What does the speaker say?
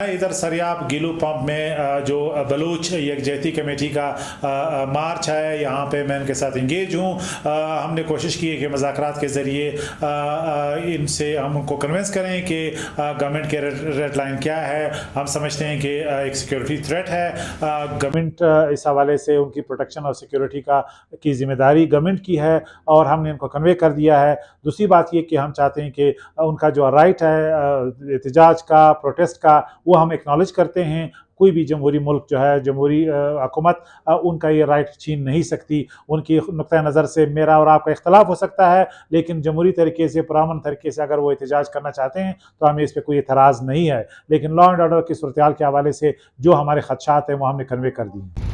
इधर सरियाब गिलू पंप में जो बलूच यकजहती कमेटी का मार्च है, यहाँ पे मैं इनके साथ इंगेज हूँ। हमने कोशिश की है कि मुज़ाकरात के ज़रिए इनसे हम उनको कन्विंस करें कि गवर्नमेंट के रेड लाइन क्या है। हम समझते हैं कि एक सिक्योरिटी थ्रेट है। गवर्नमेंट इस हवाले से उनकी प्रोटेक्शन और सिक्योरिटी की ज़िम्मेदारी गवर्नमेंट की है और हमने इनको कन्वे कर दिया है। दूसरी बात ये कि हम चाहते हैं कि उनका जो राइट है एहतजाज का, प्रोटेस्ट का, वो हम एक्नॉलेज करते हैं। कोई भी जमहूरी मुल्क जो है, जमहूरी हुकूमत उनका ये राइट छीन नहीं सकती। उनकी नुक्ता नज़र से मेरा और आपका इख्तलाफ हो सकता है, लेकिन जमहूरी तरीके से, पुरअमन तरीके से अगर वो एहतजाज करना चाहते हैं तो हमें इस पर कोई एतराज़ नहीं है। लेकिन लॉ एंड ऑर्डर की सूरत हाल के हवाले से जो हमारे खदशात हैं वो हमने कन्वे कर दिए।